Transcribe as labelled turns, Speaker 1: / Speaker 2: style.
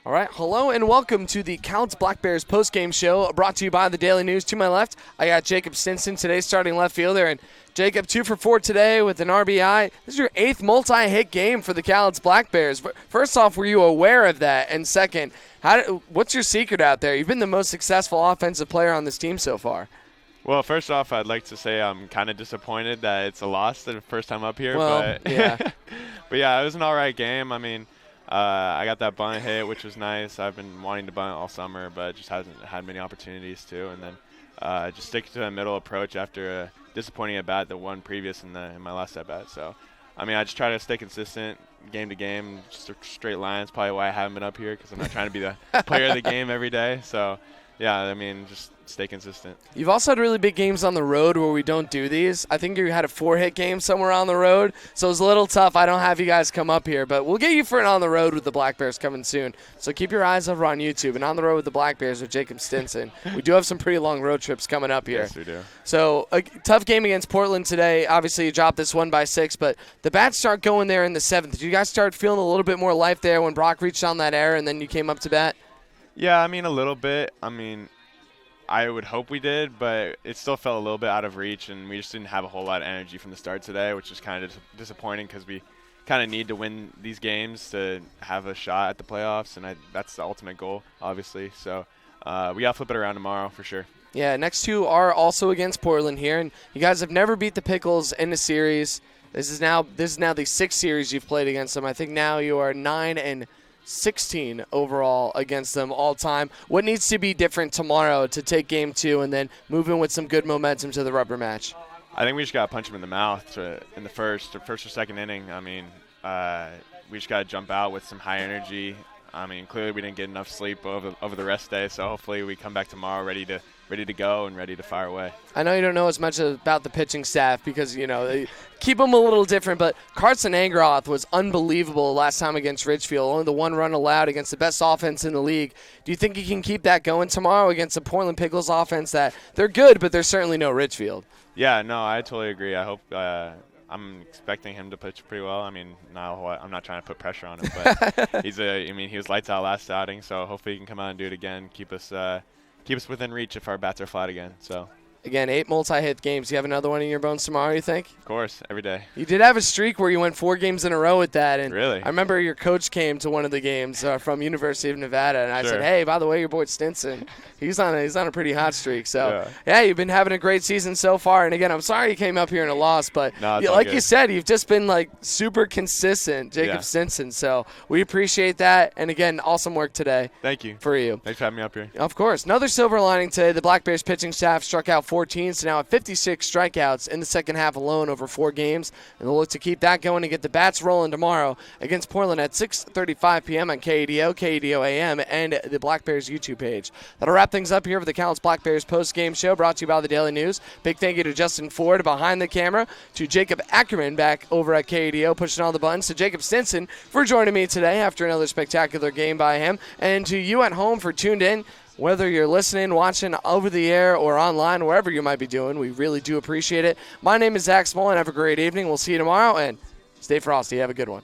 Speaker 1: All right, hello and welcome to the Counts Black Bears postgame show brought to you by the Daily News. To my left, I got Jacob Stinson, today's starting left fielder. And Jacob, 2 for 4 today with an RBI. This is your 8th multi-hit game for the Counts Black Bears. First off, were you aware of that? And second, what's your secret out there? You've been the most successful offensive player on this team so far.
Speaker 2: Well, first off, I'd like to say I'm kind of disappointed that it's a loss the first time up here.
Speaker 1: Well,
Speaker 2: but
Speaker 1: yeah.
Speaker 2: But yeah, it was an all right game. I mean, I got that bunt hit, which was nice. I've been wanting to bunt all summer, but just hasn't had many opportunities to. And then just stick to a middle approach after a disappointing at-bat, the one previous in my last at-bat. So, I mean, I just try to stay consistent game to game, just a straight line. It's probably why I haven't been up here, because I'm not trying to be the player of the game every day. So, yeah, I mean, just stay consistent.
Speaker 1: You've also had really big games on the road where we don't do these. I think you had a 4-hit game somewhere on the road, so it was a little tough. I don't have you guys come up here, but we'll get you for an On the Road with the Black Bears coming soon. So keep your eyes over on YouTube. And On the Road with the Black Bears with Jacob Stinson. We do have some pretty long road trips coming up here.
Speaker 2: Yes, we do.
Speaker 1: So a tough game against Portland today. Obviously, you dropped this one by 6, but the bats start going there in the 7th. Did you guys start feeling a little bit more life there when Brock reached on that error and then you came up to bat?
Speaker 2: Yeah, I mean, a little bit. I mean, I would hope we did, but it still felt a little bit out of reach, and we just didn't have a whole lot of energy from the start today, which is kind of disappointing because we kind of need to win these games to have a shot at the playoffs, and that's the ultimate goal, obviously. So we got to flip it around tomorrow for sure. Yeah,
Speaker 1: next two are also against Portland here, and you guys have never beat the Pickles in a series. This is now the 6th series you've played against them. I think now you are 9-16 overall against them all time. What needs to be different tomorrow to take game 2 and then move in with some good momentum to the rubber match?
Speaker 2: I think we just got to punch them in the mouth in the first or second inning. I mean, we just got to jump out with some high energy. I mean, clearly we didn't get enough sleep over the rest day, so hopefully we come back tomorrow ready to go and ready to fire away.
Speaker 1: I know you don't know as much about the pitching staff because, they keep them a little different, but Carson Angroth was unbelievable last time against Ridgefield. Only the 1 run allowed against the best offense in the league. Do you think he can keep that going tomorrow against the Portland Pickles offense that they're good, but they're certainly no Ridgefield?
Speaker 2: Yeah, no, I totally agree. I hope I'm expecting him to pitch pretty well. I mean, I'm not trying to put pressure on him, but he was lights out last outing, so hopefully he can come out and do it again, keep us within reach if our bats are flat again. So
Speaker 1: again, 8 multi-hit games. You have another one in your bones tomorrow, you think?
Speaker 2: Of course, every day.
Speaker 1: You did have a streak where you went 4 games in a row with that. And
Speaker 2: really?
Speaker 1: I remember your coach came to one of the games from University of Nevada, and I said, hey, by the way, your boy Stinson, he's on a pretty hot streak. So, yeah, you've been having a great season so far. And, again, I'm sorry you came up here in a loss, but like you said, you've just been, super consistent, Jacob Stinson. So we appreciate that. And, again, awesome work today.
Speaker 2: Thank you.
Speaker 1: For you.
Speaker 2: Thanks for having me up here.
Speaker 1: Of course. Another silver lining today, the Black Bears pitching staff struck out 14, so now 56 strikeouts in the second half alone over 4 games. And they'll look to keep that going and get the bats rolling tomorrow against Portland at 6:35 p.m. on KADO, KADO AM, and the Black Bears YouTube page. That'll wrap things up here for the Counts Black Bears post-game show brought to you by the Daily News. Big thank you to Justin Ford behind the camera, to Jacob Ackerman back over at KADO pushing all the buttons, to Jacob Stinson for joining me today after another spectacular game by him, and to you at home for tuned in. Whether you're listening, watching over the air, or online, wherever you might be doing, we really do appreciate it. My name is Zach Smolin. Have a great evening. We'll see you tomorrow, and stay frosty. Have a good one.